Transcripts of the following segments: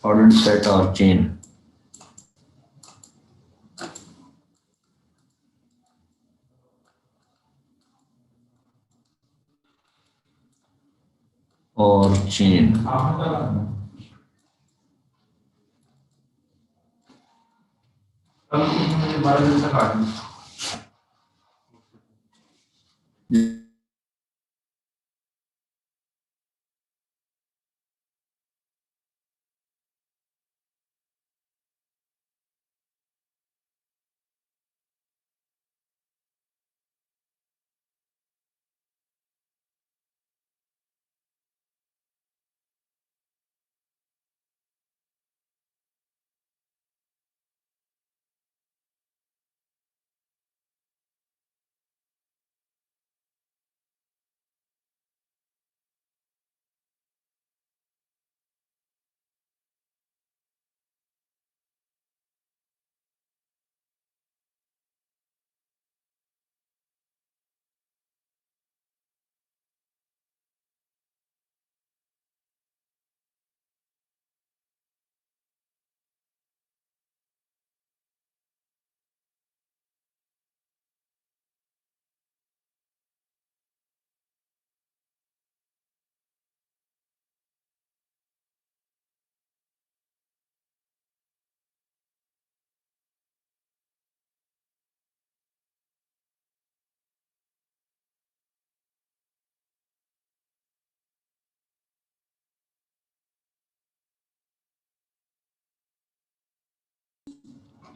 Ordered set और chain. और chain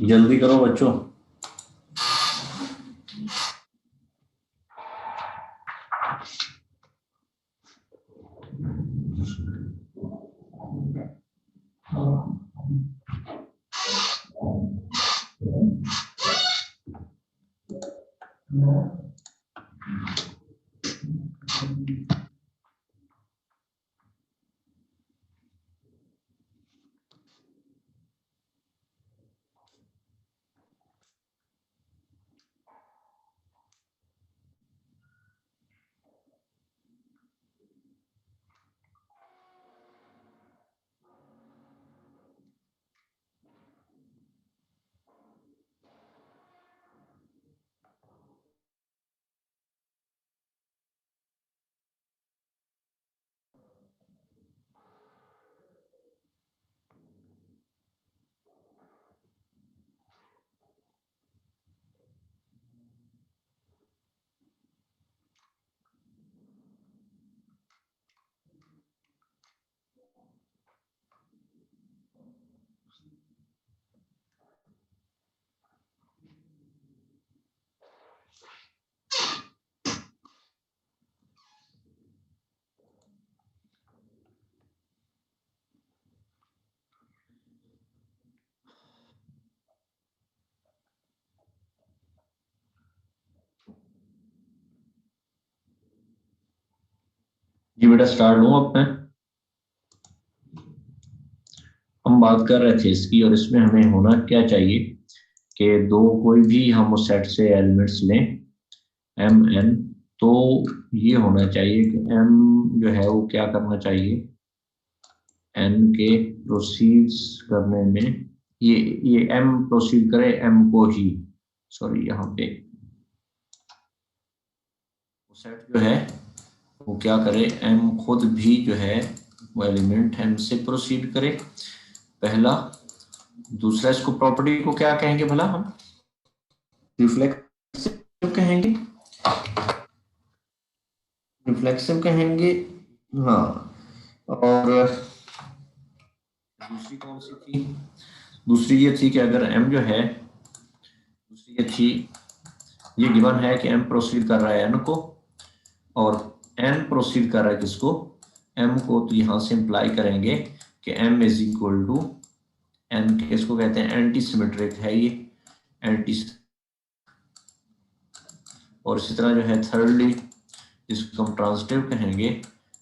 जल्दी करो बच्चों। जी बेटा स्टार्ट लूं अब मैं। हम बात कर रहे थे इसकी, और इसमें हमें होना क्या चाहिए कि दो कोई भी हम उस सेट से एलिमेंट्स लें एम एन, तो ये होना चाहिए कि एम जो है वो क्या करना चाहिए, एन के प्रोसीड्स करने में ये एम प्रोसीड करे एम को ही, सॉरी यहाँ पे सेट जो है वो क्या करे, एम खुद भी जो है वो एलिमेंट एम से प्रोसीड करे, पहला। दूसरा इसको प्रॉपर्टी को क्या कहेंगे भला हम, रिफ्लेक्सिव कहेंगे, रिफ्लेक्सिव कहेंगे। हाँ, और दूसरी कौन सी थी, दूसरी ये थी कि अगर m जो है, दूसरी ये थी, ये गिवन है कि m प्रोसीड कर रहा है n को और n प्रोसीड कर रहा है किसको, m को, तो यहां से इंप्लाई करेंगे कि m is equal to n, किसको कहते हैं, एंटी सिमेट्रिक है ये, एंटी। और इसी तरह जो है थर्डली जिसको हम ट्रांजिटिव कहेंगे,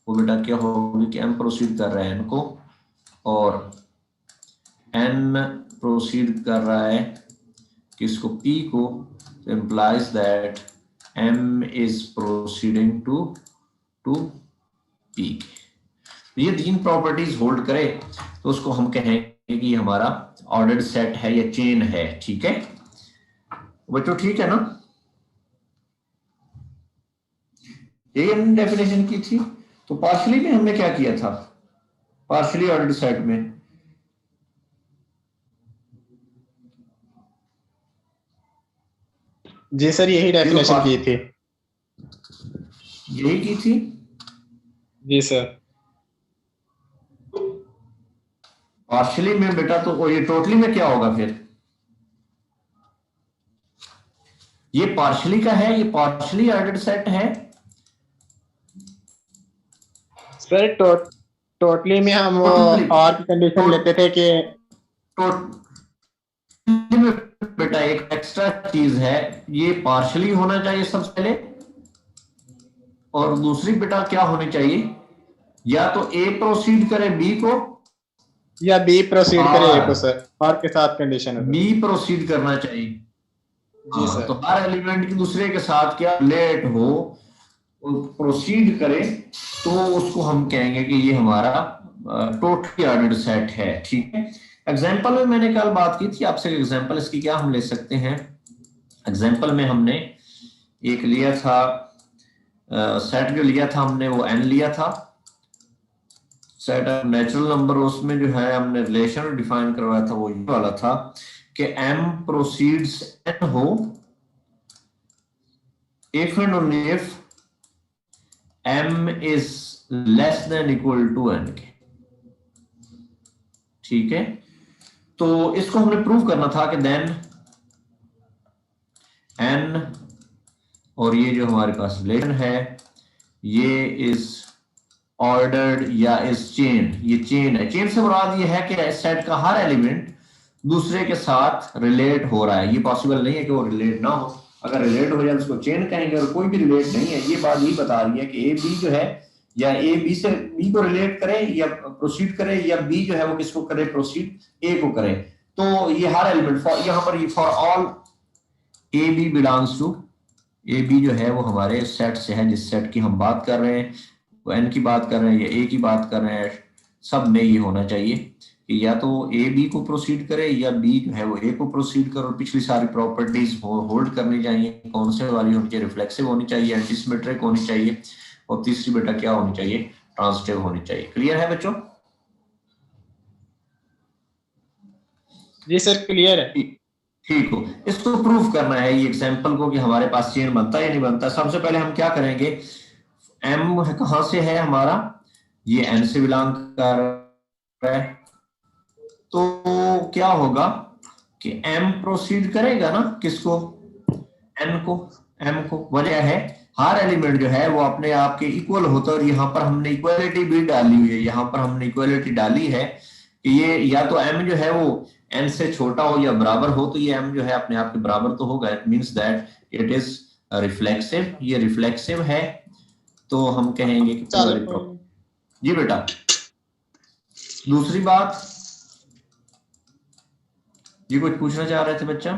वो बेटा क्या होगी कि m प्रोसीड कर रहा है n को और n प्रोसीड कर रहा है किसको, p को, तो implies that m is proceeding to p। ये तीन प्रॉपर्टीज होल्ड करे तो उसको हम कहेंगे कि ये हमारा ऑर्डर्ड सेट है या चेन है। ठीक है बच्चों, ठीक है ना? यही हमने डेफिनेशन की थी। तो पार्शली में हमने क्या किया था? पार्शली ऑर्डर्ड सेट में जी सर, यही ये जो डेफिनेशन की थी। यही की थी। जी सर। पार्शली में बेटा तो ये टोटली में क्या होगा फिर? ये पार्शली का है, ये पार्शली ऑर्डर्ड सेट है। सर टोटली में हम वो टोटली और की कंडीशन लेते थे कि टोटली में बेटा एक एक्स्ट्रा चीज है, ये पार्शली होना चाहिए सबसे पहले, और दूसरी बेटा क्या होनी चाहिए, या तो ए प्रोसीड करे बी को, या बी प्रोसीड करे ए और को सर, और के साथ कंडीशन है सर। बी प्रोसीड करना चाहिए। जी हाँ, सर। तो हर एलिमेंट की दूसरे के साथ क्या रिलेट हो, प्रोसीड करे, तो उसको हम कहेंगे कि ये हमारा टोटली ऑर्डर्ड सेट है। ठीक है, एग्जांपल में मैंने कल बात की थी आपसे, एग्जांपल इसकी क्या हम ले सकते हैं। एग्जांपल में हमने एक लिया था सेट, जो लिया था हमने वो एन लिया था, सेट ऑफ नेचुरल नंबर, उसमें जो है हमने रिलेशन डिफाइन करवाया था, वो ये वाला था कि m प्रोसीड्स n हो if and only if m is less than equal to n के। ठीक है, तो इसको हमने प्रूव करना था कि देन n, और ये जो हमारे पास रिलेशन है ये इज ऑर्डर्ड या इज चेन, ये चेन है। चेन से मुराद ये है कि सेट का हर एलिमेंट दूसरे के साथ रिलेट हो रहा है। ये पॉसिबल नहीं है कि वो रिलेट ना हो, अगर रिलेट हो जाए तो उसको चेन कहेंगे, और कोई भी रिलेट नहीं है। ये बात यही बता रही है कि ए बी जो है, या ए बी से बी को रिलेट करे या प्रोसीड करे, या बी जो है वो किसको करे, प्रोसीड ए को करे। तो ये हर एलिमेंट फॉर, यहाँ पर ये for all A B belongs to, A B जो है वो हमारे सेट से है, जिस सेट की हम बात कर रहे हैं, वो एन की बात कर रहे हैं या ए की बात कर रहे हैं, सब में ये होना चाहिए कि या तो ए बी को प्रोसीड करे या बी जो है वो ए को प्रोसीड करे। और पिछली सारी प्रॉपर्टीज होल्ड करनी चाहिए। कौन से वाली होनी चाहिए? रिफ्लेक्सिव होनी चाहिए, एंटीसिमेट्रिक होनी चाहिए, और तीसरी बेटा क्या होनी चाहिए? ट्रांजिटिव होनी चाहिए। क्लियर है बच्चों? जी सर, क्लियर है। ठीक हो, इसको प्रूफ करना है ये एग्जांपल को कि हमारे पास चेन बनता है या नहीं बनता। सबसे पहले हम क्या करेंगे, एम कहां से है हमारा, ये एन से बिलोंग कर रहा है, तो क्या होगा कि एम प्रोसीड करेगा ना किसको, एन को, एम को। वजह है हर एलिमेंट जो है वो अपने आप के इक्वल होता है, और यहाँ पर हमने इक्वालिटी भी डाली हुई है, यहाँ पर हमने इक्वालिटी डाली है कि ये या तो एम जो है वो एन से छोटा हो या बराबर हो, तो ये एम जो है अपने आप के बराबर तो होगा। It means that it is reflexive, ये रिफ्लेक्सिव है, तो हम कहेंगे कि चलो वाली जी बेटा। दूसरी बात, ये कुछ पूछना चाह रहे थे बच्चा,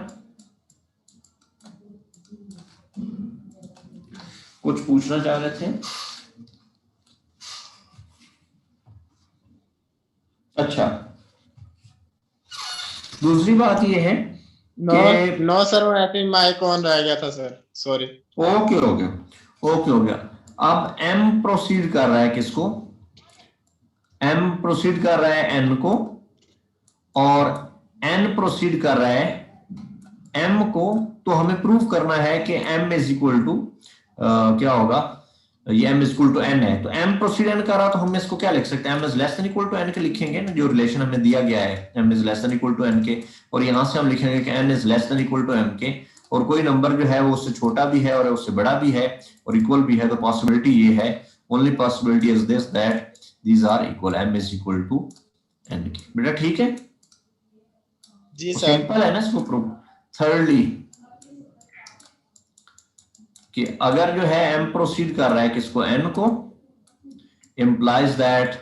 कुछ पूछना चाह रहे थे? अच्छा, दूसरी बात ये है कि नो सर, वो ऐसे ही माइक ऑन रह गया था सर, सॉरी। ओके हो गया, ओके हो गया। अब एम प्रोसीड कर रहा है किसको, एम प्रोसीड कर रहा है एन को, और एन प्रोसीड कर रहा है एम को। तो हमें प्रूव करना है कि एम इज इक्वल टू क्या होगा, ये m is equal to n है, तो m प्रोसीड n कर रहा, तो हम इसको क्या लिख सकते हैं, m is less than equal to n के लिखेंगे ना, जो रिलेशन हमें दिया गया है m is less than equal to n के, और यहां से हम लिखेंगे कि n is less than equal to m के, और कोई नंबर जो है वो उससे छोटा भी है और उससे बड़ा भी है और इक्वल भी है। तो पॉसिबिलिटी ये है, only possibility is this that these are equal, m is equal to n के। बेटा ठीक है, जी सर। सिंपल है ना इसको प्रूव। थर्डली कि अगर जो है m प्रोसीड कर रहा है किसको, n को, implies that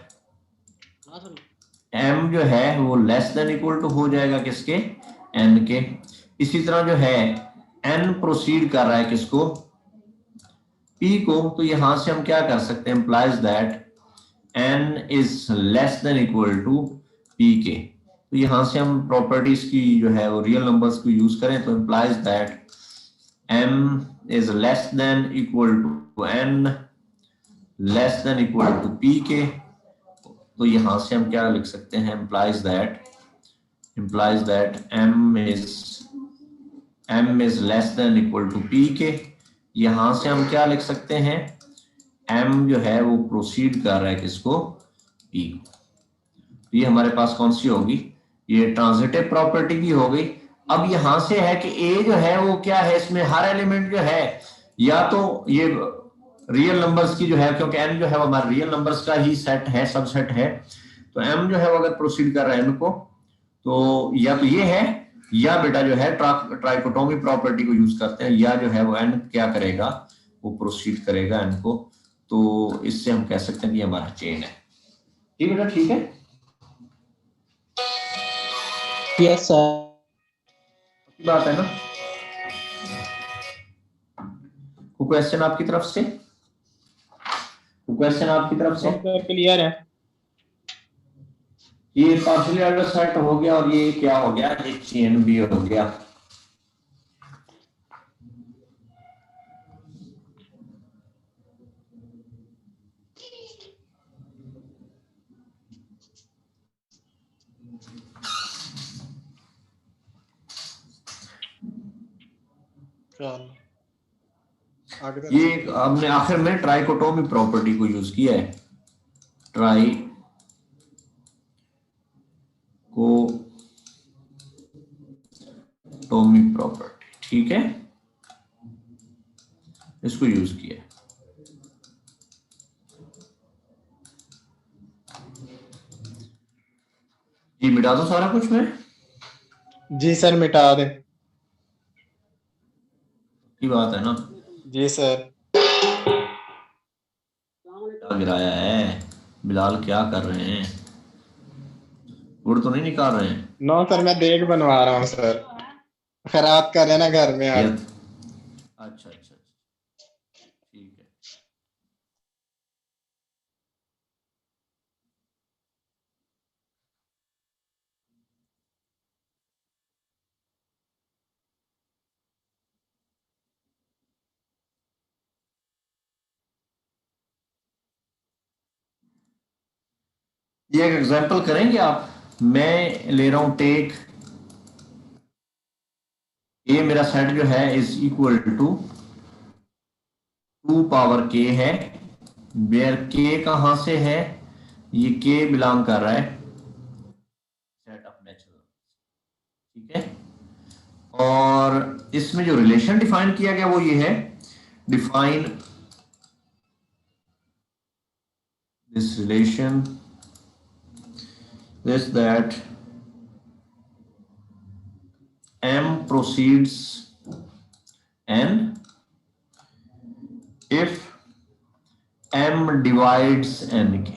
m जो है वो लेस देन इक्वल टू हो जाएगा किसके, n के। इसी तरह जो है n प्रोसीड कर रहा है किसको, p को, तो यहां से हम क्या कर सकते हैं, implies that n is less than equal to P के। तो यहाँ से हम प्रॉपर्टीज की जो है वो रियल नंबर्स को यूज करें तो implies that m is less than equal to n less than equal to p के। तो यहाँ से हम क्या लिख सकते हैं, implies that m is less than equal to p के। यहाँ से हम क्या लिख सकते हैं, m जो है वो प्रोसीड कर रहा है किसको, p। ये हमारे पास कौन सी होगी, ये ट्रांजिटिव प्रॉपर्टी की हो गई। अब यहां से है कि a जो है वो क्या है, इसमें हर एलिमेंट जो है या तो ये रियल नंबर्स की जो है, क्योंकि n जो है वो हमारे रियल नंबर्स का ही सेट है, सबसेट है। तो m जो है वो अगर प्रोसीड कर रहा है n को, तो या तो ये है या बेटा जो है ट्राइकोटोमी प्रॉपर्टी को यूज करते हैं, या जो है वो n क्या करेगा, वो प्रोसीड करेगा n को। तो इससे हम कह सकते हैं कि हमारा चेन है। ठीक बेटा, ठीक है। Yes sir. बात है ना, कोई क्वेश्चन आपकी तरफ से, क्वेश्चन आपकी तरफ से? सर क्लियर है। ये पार्शियली ऑर्डर सेट हो गया और ये क्या हो गया, ये चेन भी हो गया। ये हमने आखिर में ट्राइकोटोमी प्रॉपर्टी को यूज किया है, ट्राई को टोमी प्रॉपर्टी, ठीक है, इसको यूज किया। ये मिटा दो सारा कुछ मैं। जी सर मिटा दे। की बात है ना। जी सर। क्या गिराया है बिलाल, क्या कर रहे हैं, गुड़ तो नहीं निकाल रहे हैं? नो सर, मैं देख बनवा रहा हूँ सर, खराब कर रहे ना घर में आज। अच्छा अच्छा, ठीक है। ये एक एग्जांपल करेंगे आप, मैं ले रहा हूं टेक ए, मेरा सेट जो है is equal to 2 power k है, वेयर k कहां से है, ये k बिलोंग कर रहा है सेट ऑफ नेचुरल, ठीक है। और इसमें जो रिलेशन डिफाइन किया गया वो ये है, define this relation this that m proceeds n if m divides n के।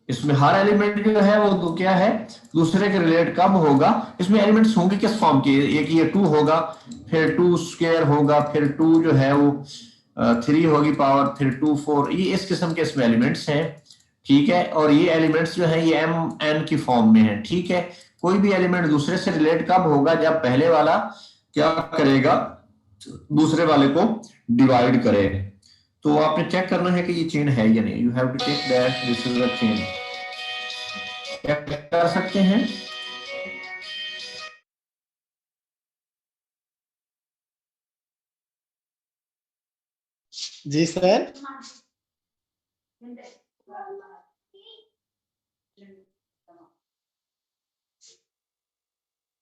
इसमें हर एलिमेंट जो है वो तो क्या है, दूसरे के रिलेट कब होगा, इसमें एलिमेंट्स होंगे किस फॉर्म के, एक ये 2 होगा, फिर 2 स्क्वायर होगा, फिर 2 जो है वो 3 होगी पावर, फिर 2 4, ये इस किस्म के इसमें एलिमेंट्स हैं, ठीक है। और ये एलिमेंट्स जो है ये एम एन की फॉर्म में है, ठीक है। कोई भी एलिमेंट दूसरे से रिलेट कब होगा, जब पहले वाला क्या करेगा, दूसरे वाले को डिवाइड करे। तो आपने चेक करना है कि ये चेन है या नहीं, you have to check that this is a chain. क्या कर सकते हैं, जी सर।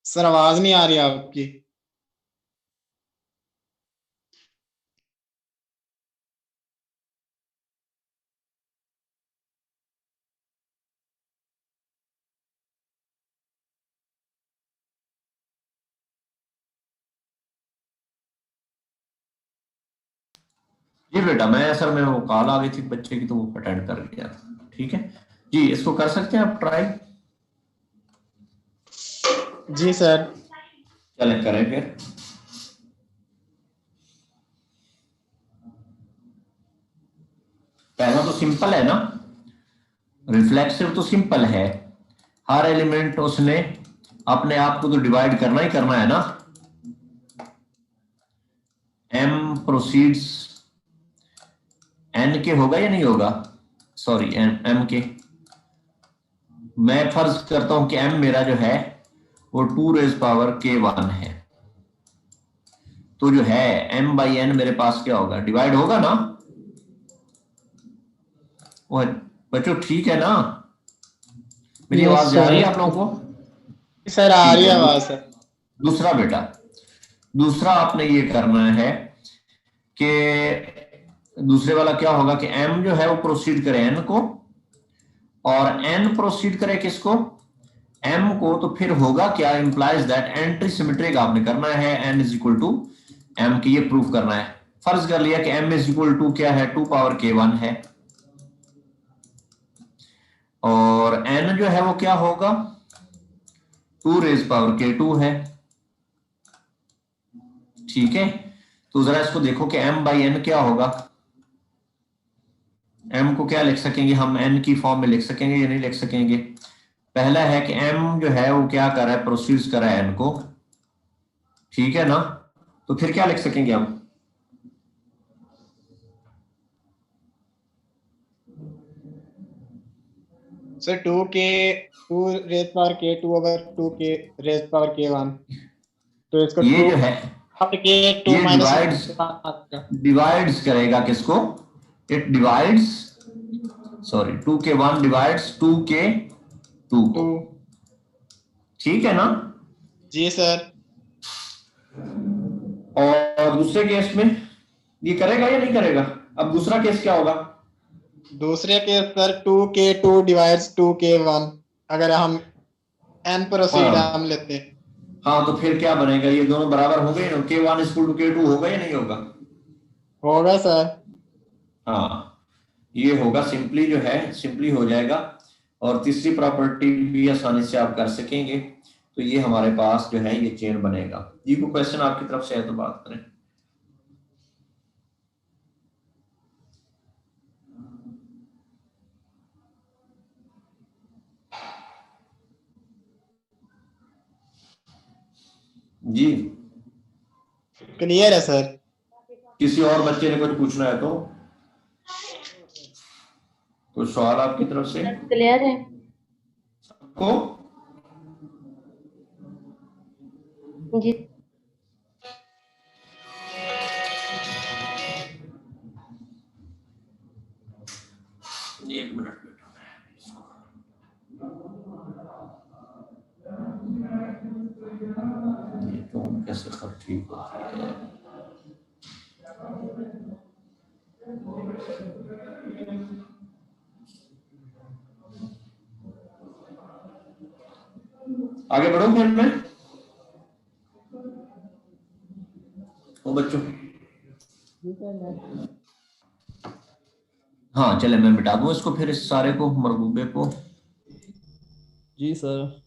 सर आवाज नहीं आ रही आपकी। जी बेटा, मैं असल में वो कॉल आ गई थी बच्चे की तो वो अटेंड कर गया था, ठीक है जी। इसको कर सकते हैं आप ट्राई, जी सर। चलें करें फिर। पहला तो सिंपल है ना, रिफ्लेक्सिव तो सिंपल है, हर एलिमेंट उसने अपने आप को तो डिवाइड करना ही करना है ना। m प्रोसीड्स n के होगा या नहीं होगा, सॉरी m के, मैं फर्ज करता हूं कि m मेरा जो है वो 2 रेज पावर k1 है, तो जो है m बाई n मेरे पास क्या होगा, डिवाइड होगा ना। वो बच्चों ठीक है ना, मेरी यस आवाज जा रही है आप लोगों को? सर, आ ठीक रही है है। आवाज सर। दूसरा बेटा, दूसरा आपने ये करना है कि दूसरे वाला क्या होगा कि m जो है वो प्रोसीड करे n को, और n प्रोसीड करे किसको, m को, तो फिर होगा क्या, इंप्लाइज दैट एंट्री सिमेट्रिक आपने करना है, n is equal to m की, ये प्रूफ करना है। फर्ज कर लिया कि m इज इक्वल टू क्या है, 2 पावर k1 है, और n जो है वो क्या होगा, 2 रेज पावर k2 है। ठीक है, तो जरा इसको देखो कि m बाई n क्या होगा, m को क्या लिख सकेंगे हम, n की फॉर्म में लिख सकेंगे या नहीं लिख सकेंगे। पहला है कि m जो है वो क्या कर रहा है, प्रोसीड्स कर रहा है n को, ठीक है ना, तो फिर क्या लिख सकेंगे हम, sir 2 raise power k2 over 2 के रेज पावर k1, तो इसको ये 2 जो है के 2 ये माइनस डिवाइड्स करेगा किसको, it divides, sorry 2k1 divides 2k2 2। को, ठीक है ना। जी सर। और दूसरे केस में ये करेगा या नहीं करेगा, अब दूसरा केस क्या होगा, दूसरे के सर 2k2 डिवाइड्स 2k1, अगर हम n प्रोसीड हाँ हम लेते हैं। हाँ, तो फिर क्या बनेगा, ये दोनों बराबर हो गए ना, k1 इक्वल टू k2 होगा या नहीं होगा, होगा सर। हाँ ये होगा, सिंपली जो है सिंपली हो जाएगा। और तीसरी प्रॉपर्टी भी आसानी से आप कर सकेंगे, तो ये हमारे पास जो है ये चेन बनेगा। जी कोई क्वेश्चन आपकी तरफ से है तो बात करें। जी क्लियर है सर। किसी और बच्चे ने कुछ पूछना है तो कोई सवाल आपकी तरफ से क्लियर है को, जी। एक मिनट बेटा, ये तो कैसे सब ठीक होती है, आगे बढ़ो फिर मैं, ओ बच्चों, हाँ चले मैं मिटा दूं इसको फिर, इस सारे को, मरगूबे को। जी सर।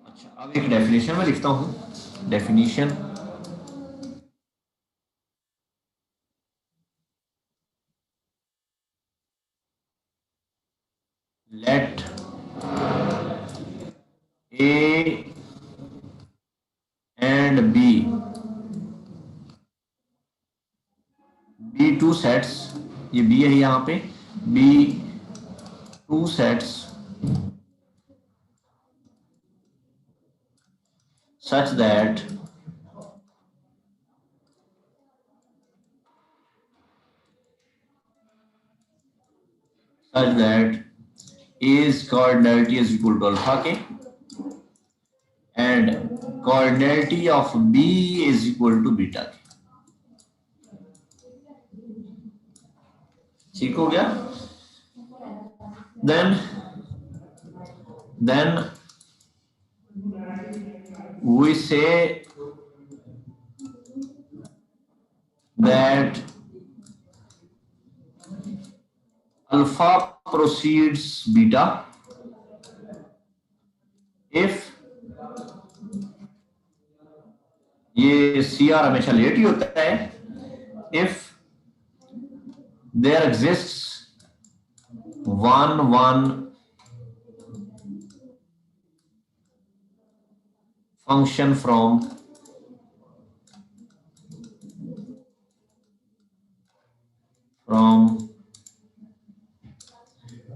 अच्छा अब एक डेफिनेशन में लिखता हूं, definition, let A and B two sets, ये बी है यहाँ पे, B two sets such that is coordinate is equal to alpha k and coordinate of b is equal to beta k। ठीक हो गया, then we say that alpha proceeds beta if ये CR हमेशा late ही होता है, if there exists one function from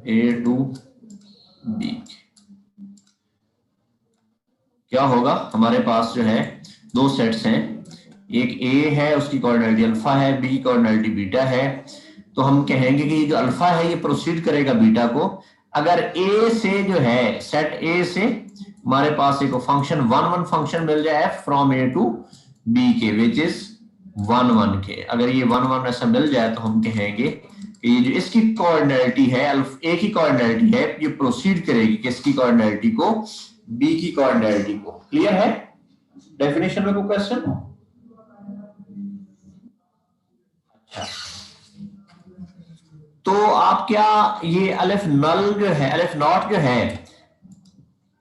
A to B। क्या होगा, हमारे पास जो है दो सेट्स हैं, एक A है उसकी कोऑर्डिनेलिटी अल्फा है, B की कोऑर्डिनेलिटी बीटा है। तो हम कहेंगे कि ये जो अल्फा है ये प्रोसीड करेगा बीटा को अगर A से जो है सेट A से हमारे पास एक फंक्शन 1 1 फंक्शन मिल जाए फ्रॉम A टू B के विच इज 1 1 के। अगर ये 1 1 ऐसा मिल जाए तो हम कहेंगे कि ये जो इसकी कोऑर्डिनेलिटी है A की कोऑर्डिनेलिटी है ये प्रोसीड करेगी किसकी कोऑर्डिनेलिटी को, B की कोऑर्डिनेलिटी को। क्लियर है डेफिनेशन में कोई क्वेश्चन? अच्छा, तो आप क्या ये अलिफ नल जो है, अलिफ नॉट जो है,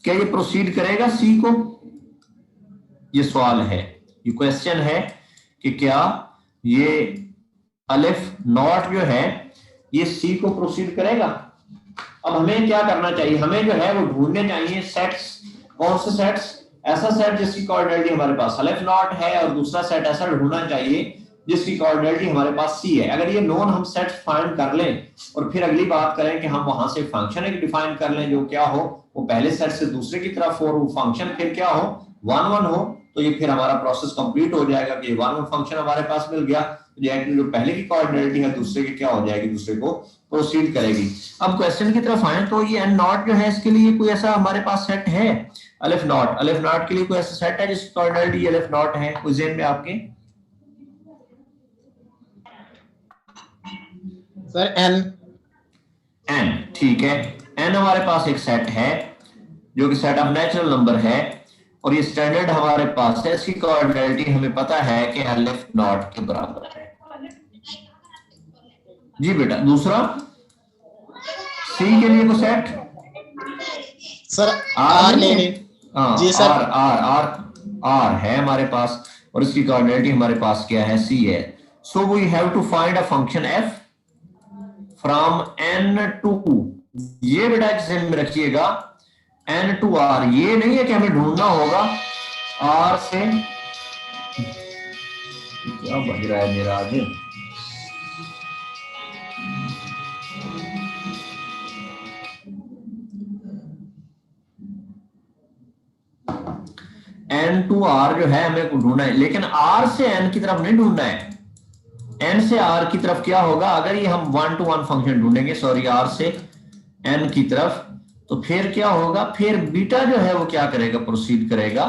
क्या ये प्रोसीड करेगा सी को? ये सवाल है, ये क्वेश्चन है कि क्या ये अलिफ नॉट जो है ये सी को प्रोसीड करेगा। अब हमें क्या करना चाहिए, हमें जो है वो ढूंढने चाहिए सेट्स। कौन से सेट्स? ऐसा सेट जिसकी कोऑर्डिनेलिटी हमारे पास अलिफ नॉट है और दूसरा सेट ऐसा ढूंढना चाहिए जिसकी कोऑर्डिनेलिटी हमारे पास सी है। अगर ये नोन हम सेट फाइंड कर लें और फिर अगली बात करें कि हम वहां से फंक्शन एक डिफाइन कर लें जो क्या हो, वो पहले सेट से दूसरे की तरफ हो, वो फंक्शन फिर क्या हो 1 1 हो, तो ये फिर हमारा प्रोसेस कंप्लीट हो जाएगा कि 1 1 फंक्शन हमारे पास मिल गया, जो पहले की कोऑर्डिनेलिटी है दूसरे की क्या हो जाएगी, दूसरे को प्रोसीड करेगी। अब क्वेश्चन की तरफ आए तो ये एन नॉट जो है इसके लिए कोई ऐसा हमारे पास सेट है अलिफ नॉट, अलिफ नॉट के लिए कोई ऐसा सेट है जिसकी कोऑर्डिनेलिटी अलिफ नॉट है? कोई ज़हन में आपके? Sir N. एन, ठीक है, एन हमारे पास एक सेट है जो कि सेट ऑफ नेचुरल नंबर है और ये स्टैंडर्ड हमारे पास है, इसकी कोऑर्डिनेलिटी हमें पता है कि अलिफ नॉट के बराबर है। जी बेटा, दूसरा सी के लिए कोई सेट? सर आर ले ले। जी sir, R R R R है हमारे पास और इसकी कोऑर्डिनेलिटी हमारे पास क्या है, सी है। So we have to find a function F from N to, ये बेटा ध्यान में रखिएगा, एन टू आर। ये नहीं है कि हमें ढूंढना होगा आर से, क्या बज रहा है मेरा आज, एन टू आर जो है हमें ढूंढना है, लेकिन आर से एन की तरफ नहीं ढूंढना है। एन से आर की तरफ क्या होगा, अगर ये हम 1 to 1 फंक्शन ढूंढेंगे, सॉरी आर से एन की तरफ, तो फिर क्या होगा, फिर बीटा जो है वो क्या करेगा, प्रोसीड करेगा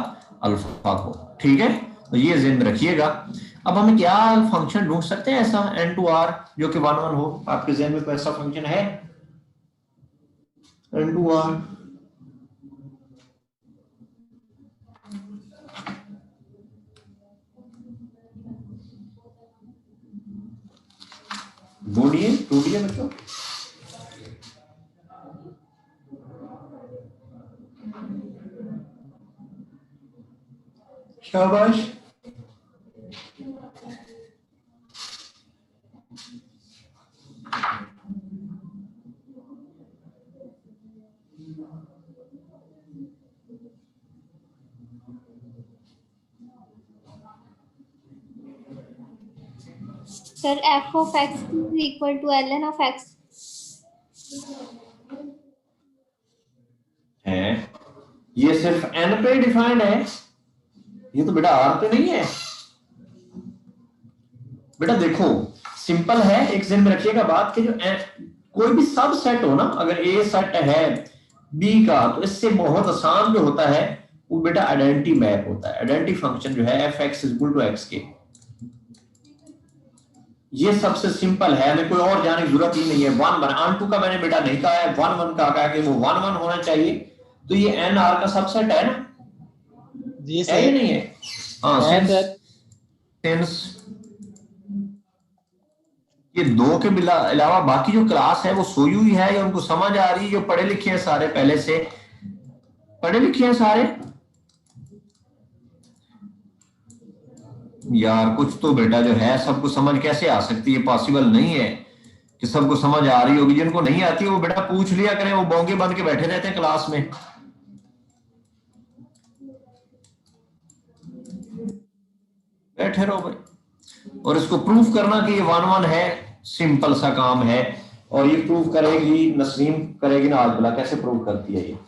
अल्फा को। ठीक है, तो ये ज़हन में रखिएगा। अब हमें क्या फंक्शन ढूंढ सकते हैं ऐसा एन टू आर जो कि 1 1 हो? आपके ज़हन में कोई ऐसा फंक्शन है एन टू आर? ढूंढिए ढूंढिए बच्चों। शाबाश। Sir f of x is equal to ln of x है, ये सिर्फ n पे डिफाइंड है, ये तो बेटा r पे नहीं है। बेटा देखो सिंपल है, एक ज़हन में रखिएगा बात कि जो कोई भी सब सेट हो ना, अगर a सेट है b का, तो इससे बहुत आसान जो होता है वो बेटा आइडेंटिटी मैप होता है। आइडेंटिटी फंक्शन जो है f(x = x) के, ये सबसे सिंपल है, हमें कोई और जाने की जरूरत ही नहीं है। 1 1 ऑन टू का मैंने बेटा नहीं कहा है, 1 1 का कहा कि वो 1 1 होना चाहिए, तो ये एन आर का सबसेट है ना? जी सर, है ही नहीं है? हाँ, सिंस ये 2 के अलावा बाकी जो क्लास है वो सोई हुई है या उनको समझ आ रही है? जो पढ़े लिखे हैं सारे, पहले से पढ़े लिखे हैं सारे? यार कुछ तो बेटा जो है सबको समझ कैसे आ सकती है? पॉसिबल नहीं है कि सबको समझ आ रही होगी। जिनको नहीं आती वो बेटा पूछ लिया करें, वो बोंगे बन के बैठे रहते हैं क्लास में। बैठे रहो भाई। और इसको प्रूफ करना कि ये 1-1 है, सिंपल सा काम है। और ये प्रूफ करेगी नसरीन, करेगी ना। आज भला कैसे प्रूफ करती है ये?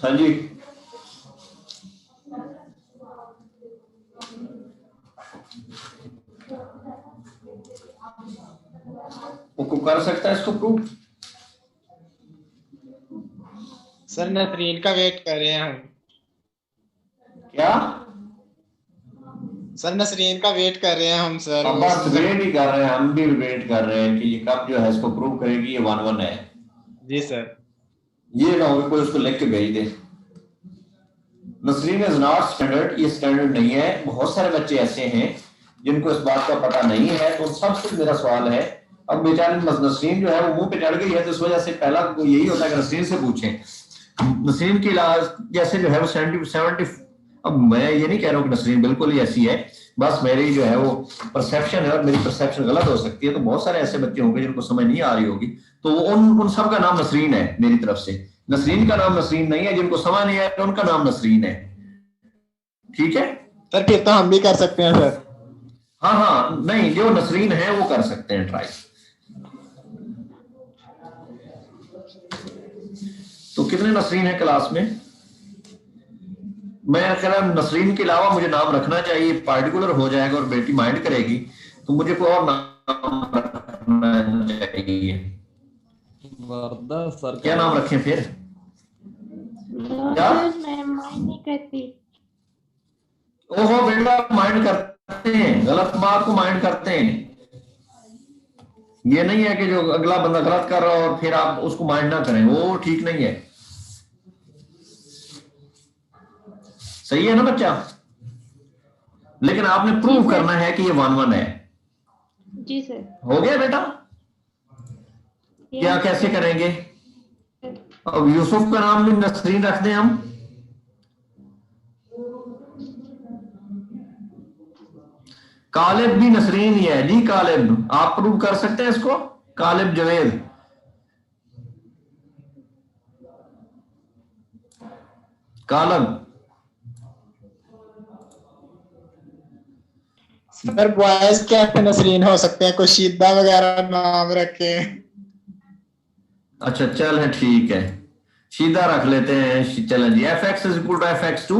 हाँ जी, वो कर सकता है इसको प्रूफ? सर नसरीन का वेट कर रहे हैं हम। क्या? सर नसरीन का वेट कर रहे हैं हम सर। अब बस वेट ही कर रहे हैं, हम भी वेट कर रहे हैं कि ये कब जो है इसको प्रूव करेगी ये 1-1 है। जी सर। ये ना हो कि कोई उसको लिख के भेज दे नसरीन इज नॉट स्टैंडर्ड। ये स्टैंडर्ड नहीं है। बहुत सारे बच्चे ऐसे हैं जिनको इस बात का पता नहीं है। तो सबसे मेरा सवाल है, अब बेचारी नसरीन जो है वो मुंह पे चढ़ गई है, तो इस वजह से पहला यही होता है कि नसरीन से पूछें। नसरीन की इलाज जैसे जो है वो 70। अब मैं ये नहीं कह रहा हूँ कि नसरीन बिल्कुल ही ऐसी है, बस मेरी जो है वो परसेप्शन है और मेरी परसेप्शन गलत हो सकती है। तो बहुत सारे ऐसे बच्चे होंगे जिनको समझ नहीं आ रही होगी, तो वो उन सब का नाम नसरीन है मेरी तरफ से। नसरीन का नाम नसरीन नहीं है। जिनको समझ नहीं आया उनका नाम नसरीन है। ठीक है सर फिर तो हम भी कर सकते हैं सर। हाँ हाँ, नहीं, जो नसरीन है वो कर सकते हैं ट्राई। तो कितने नसरीन है क्लास में? मैं कह रहा नसरीन के अलावा मुझे नाम रखना चाहिए, पार्टिकुलर हो जाएगा और बेटी माइंड करेगी, तो मुझे कोई और नाम रखना चाहिए। वर्दा सर क्या नाम रखें फिर? क्या? मैं माइंड नहीं करती। ओहो बेटा, माइंड करते हैं, गलत बात को माइंड करते हैं। ये नहीं है कि जो अगला बंदा गलत कर रहा हो और फिर आप उसको माइंड ना करें, वो ठीक नहीं है। सही है ना बच्चा? लेकिन आपने प्रूव करना है कि ये 1-1 है। जी सर। हो गया बेटा? क्या कैसे करेंगे? अब यूसुफ का नाम भी नसरीन रख दें हम? कालिब भी नसरीन ही है जी। कालिब, आप प्रूव कर सकते हैं इसको? कालिब जवेद, कालब। सर बॉयज कैसे नसरीन हो सकते हैं? कोई शीदा वगैरह नाम रखे। अच्छा चल है, ठीक है, सीधा रख लेते हैं। चलें जी, fx is equal to fx2।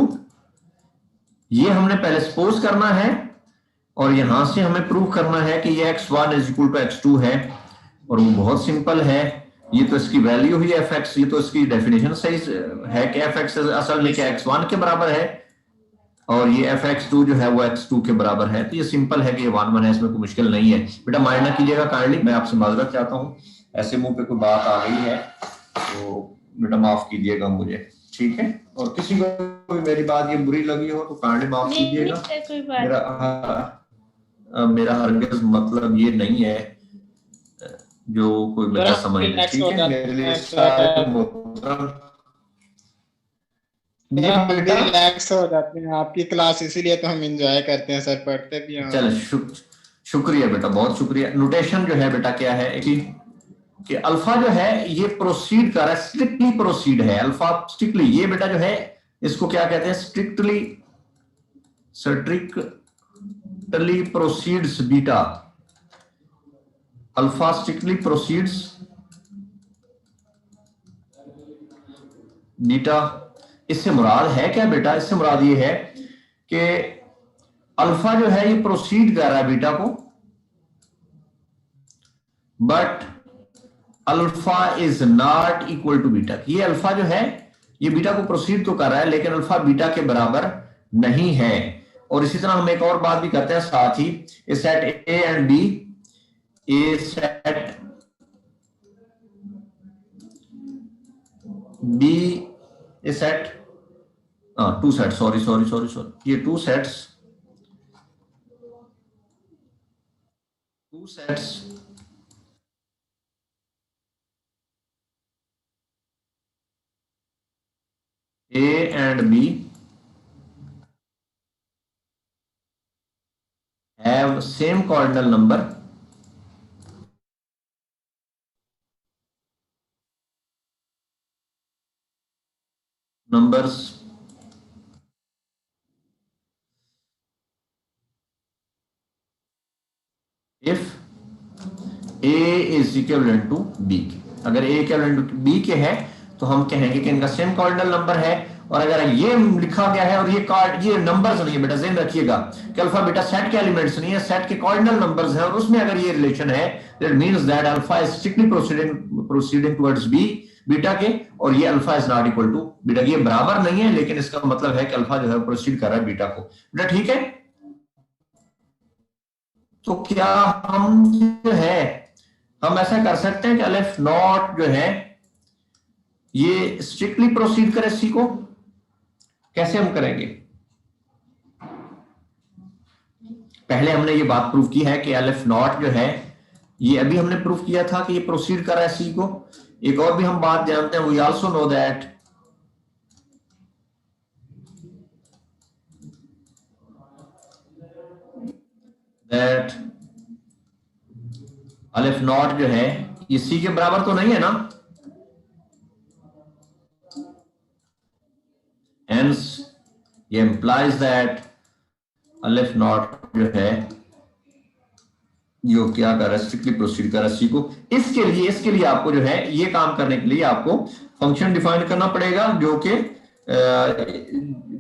ये हमने पहले सपोज करना है और यहां से हमें प्रूव करना है कि ये x1 is equal to x2 है। और वो बहुत सिंपल है। ये तो इसकी वैल्यू ही fx, ये तो इसकी डेफिनेशन सही है कि fx असल में क्या x1 के बराबर है और ये fx2 जो है वो x2 के बराबर है। तो ये सिंपल है कि ये 1-1 है, इसमें कोई मुश्किल नहीं है। बेटा माइंड ना कीजिएगा काइंडली, मैं आपसे माजरत चाहता हूँ। ऐसे मुंह पे कोई बात आ गई है तो बेटा माफ कीजिएगा मुझे, ठीक है? और किसी को कोई मेरी बात ये बुरी लगी हो तो काइंडली माफ कीजिएगा। मेरा हरगिज़ मतलब ये नहीं है जो कोई बच्चा समझ ले, ठीक है? मेरे लिए रिलैक्स हो जाते हैं आपकी क्लास, इसीलिए तो हम एंजॉय करते हैं सर, पढ़ते भी हैं। चलो शुक्रिया बेटा, बहुत शुक्रिया। नोटेशन जो है बेटा क्या है कि अल्फा जो है ये प्रोसीड कर रहा है, स्ट्रिक्टली प्रोसीड है अल्फा, स्ट्रिक्टली। ये बेटा जो है इसको क्या कहते हैं? Strictly proceeds beta. Alpha strictly proceeds beta. इससे मुराद है क्या बेटा? इससे मुराद ये है कि अल्फा जो है ये प्रोसीड कर रहा है बीटा को, but alpha is not equal to beta. ये अल्फा जो है ये बीटा को प्रोसीड तो कर रहा है लेकिन अल्फा बीटा के बराबर नहीं है। और इसी तरह हम एक और बात भी करते हैं साथ ही, A set A and B, A set B, A set two set, sorry ये two sets A and B have same cardinal number numbers if A is equivalent to B के। अगर A equivalent to B के है तो हम कहेंगे कि इनका सेम कार्डिनल नंबर है। और अगर ये लिखा गया है और ये नंबर्स नहीं है, बेटा ध्यान रखिएगा कि अल्फा बीटा सेट के एलिमेंट्स नहीं है, सेट के कार्डिनल नंबर्स हैं और उसमें अगर ये रिलेशन है that means that alpha is strictly proceeding towards B beta के, और ये alpha is not equal to beta. ये बराबर नहीं है लेकिन इसका मतलब है कि अल्फा जो है प्रोसीड कर रहा है बीटा को। बेटा ठीक है, तो क्या हम जो है हम ऐसा कर सकते हैं कि अलिफ नॉट जो है ये स्ट्रिक्टली प्रोसीड करे सी को? कैसे हम करेंगे? पहले हमने ये बात प्रूव की है कि अलिफ नॉट जो है ये अभी हमने प्रूव किया था कि ये प्रोसीड कर रहा है सी को। एक और भी हम बात जानते हैं, वी आल्सो नो दैट अलिफ नॉट जो है ये सी के बराबर तो नहीं है ना, हेंस ये इंप्लाइज दैट अलिफ नॉट जो है यो क्या कर रहा है, स्ट्रिक्टली प्रोसीड कर रहा है सी को। इसके लिए आपको जो है ये काम करने के लिए आपको फंक्शन डिफाइन करना पड़ेगा जो कि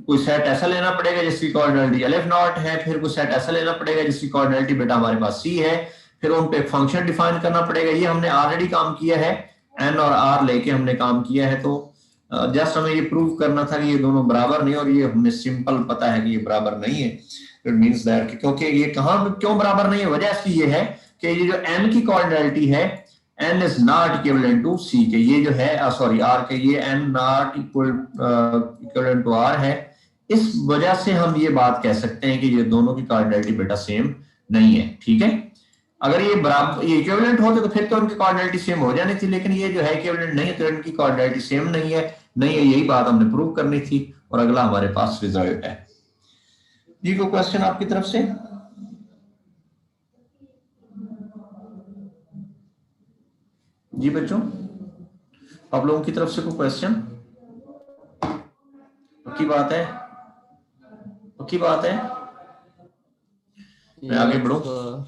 कोई सेट ऐसा लेना पड़ेगा जिसकी कोऑर्डिनेलिटी अलिफ नॉट है, फिर कोई सेट ऐसा लेना पड़ेगा जिसकी कोऑर्डिनेलिटी बेटा हमारे पास सी है, फिर उन पे फंक्शन डिफाइन करना पड़ेगा। ये हमने ऑलरेडी काम किया है, एन और आर लेके हमने काम किया है। तो जस्ट हमें ये प्रूव करना था कि ये दोनों बराबर नहीं, और ये हमें सिंपल पता है कि ये बराबर नहीं है। इट मींस दैट क्योंकि ये कहां क्यों बराबर नहीं है, वजह इसकी ये है कि ये जो n की कोऑर्डिनेलिटी है n is not equivalent to c के, ये जो है सॉरी r के, ये n not equivalent to r है। इस वजह से हम ये बात कह सकते हैं कि ये दोनों की कोऑर्डिनेलिटी बेटा सेम नहीं है। ठीक है, अगर ये बराबर ये इक्विवेलेंट होते तो फिर तो उनकी कोऑर्डिनेलिटी सेम हो जानी थी, लेकिन ये जो है इक्विवेलेंट नहीं है तो इनकी कोऑर्डिनेलिटी सेम नहीं है। यही बात हमने प्रूव करनी थी और अगला हमारे पास रिजल्ट है। जी कोई क्वेश्चन आपकी तरफ से? जी बच्चों, आप लोगों की तरफ से कोई क्वेश्चन? पक्की बात है? पक्की बात है? मैं आगे बढ़ूं?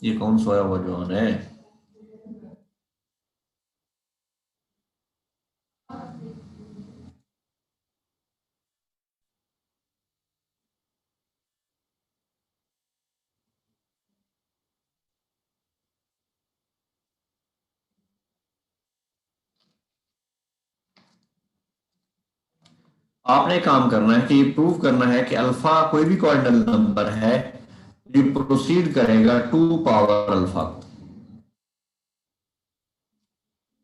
ये कौन सोया हुआ जवान है? आपने काम करना है कि ये प्रूव करना है कि अल्फा कोई भी कॉर्डिनल नंबर है जो प्रोसीड करेगा 2 पावर अल्फा को।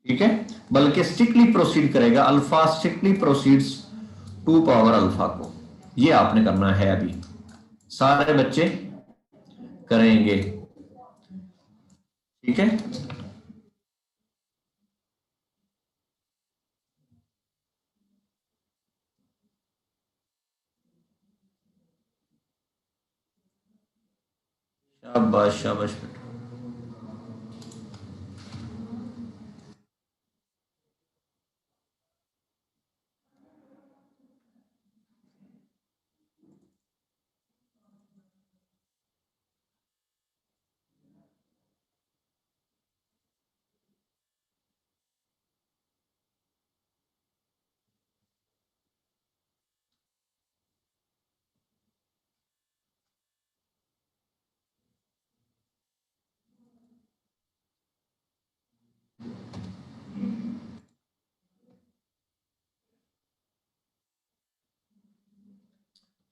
ठीक है, बल्कि स्ट्रिक्टली प्रोसीड करेगा, alpha strictly proceeds 2 power alpha को। ये आपने करना है, अभी सारे बच्चे करेंगे। ठीक है, शाबाश शाबाश बेटा।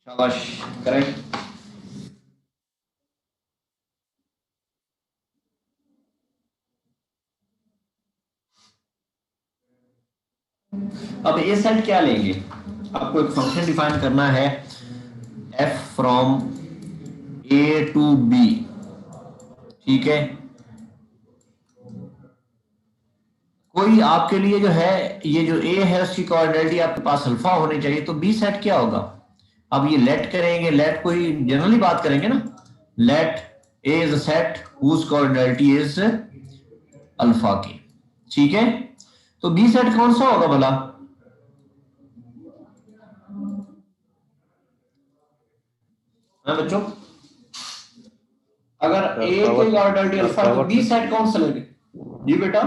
शाबाश, करेक्ट। अब ए सेट क्या लेंगे, आपको एक फंक्शन डिफाइन करना है F from A to B, ठीक है। कोई आपके लिए जो है ये जो ए है उसकी कोऑर्डिनेट आपके पास अल्फा होनी चाहिए, तो बी सेट क्या होगा। अब ये लेट करेंगे, लेट कोई जनरली बात करेंगे ना, let A is a set whose coordinate is alpha की, ठीक है। तो बी सेट कौन सा होगा भला, बच्चों? अगर ए की कोऑर्डिनेट अल्फा तो बी सेट कौन सा लेंगे जी बेटा?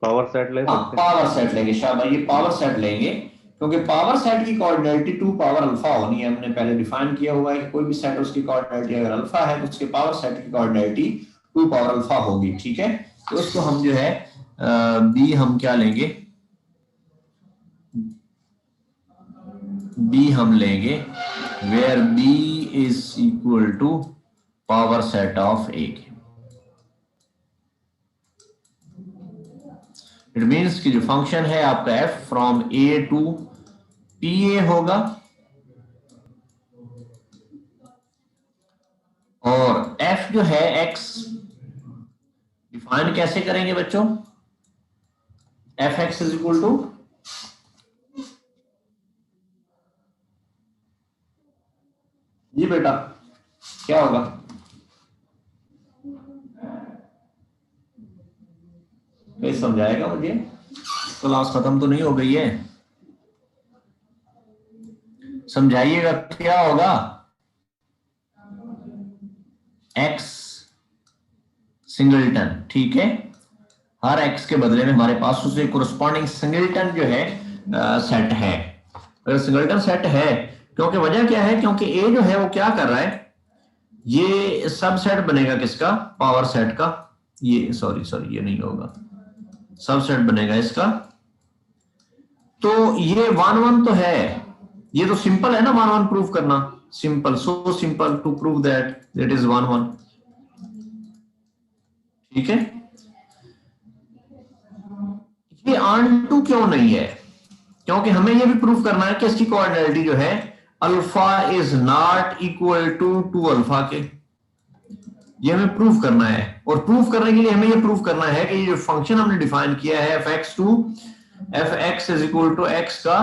पावर सेट ले सकते हैं। पावर सेट लेंगे, शाबाश, ये पावर सेट लेंगे, क्योंकि पावर सेट की कोऑर्डिनेट 2 पावर अल्फा होनी है। हमने पहले डिफाइन किया हुआ है कि कोई भी सेट उसकी कोऑर्डिनेट अगर अल्फा है तो उसके पावर सेट की कोऑर्डिनेट 2 पावर अल्फा होगी, ठीक है। तो उसको हम जो है बी हम क्या लेंगे, बी हम लेंगे where B is equal to power set of A के। इट मीन्स कि जो फंक्शन है आपका f from a to P A होगा, और f जो है x डिफाइन कैसे करेंगे बच्चों, F X is equal to G बेटा क्या होगा, कोई समझाएगा मुझे? क्लास खत्म तो नहीं हो गई है, समझाइएगा क्या होगा। एक्स सिंगलटन, ठीक है, हर एक्स के बदले में हमारे पास उससे कोरस्पॉन्डिंग सिंगलटन जो है सेट है। अगर सिंगलटन सेट है, क्योंकि वजह क्या है, क्योंकि ए जो है वो क्या कर रहा है, ये सबसेट बनेगा किसका, पावर सेट का, ये सॉरी ये नहीं होगा, सबसेट बनेगा इसका। तो ये 1 1 तो है, ये तो सिंपल है ना 1 1 प्रूव करना, simple, so simple to prove that it is 1 1, ठीक है। ये ऑन टू क्यों नहीं है, क्योंकि हमें ये भी प्रूव करना है कि इसकी कोऑर्डिनेट जो है alpha is not equal to alpha के, ये हमें प्रूफ करना है। और प्रूफ करने के लिए हमें ये प्रूफ करना है कि ये जो फंक्शन हमने डिफाइन किया है F X is equal to X का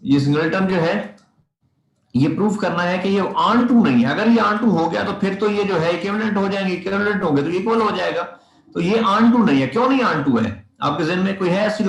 ये सिंगलटन जो है, ये प्रूफ करना है कि ये ऑन टू नहीं है। अगर ये ऑन टू हो गया तो फिर तो ये जो है इक्विवेलेंट हो जाएंगे, इक्विवेलेंट होंगे तो इक्वल हो जाएगा। तो ये ऑन टू नहीं है, क्यों नहीं ऑन टू है, आपके जहन में कोई है ऐसी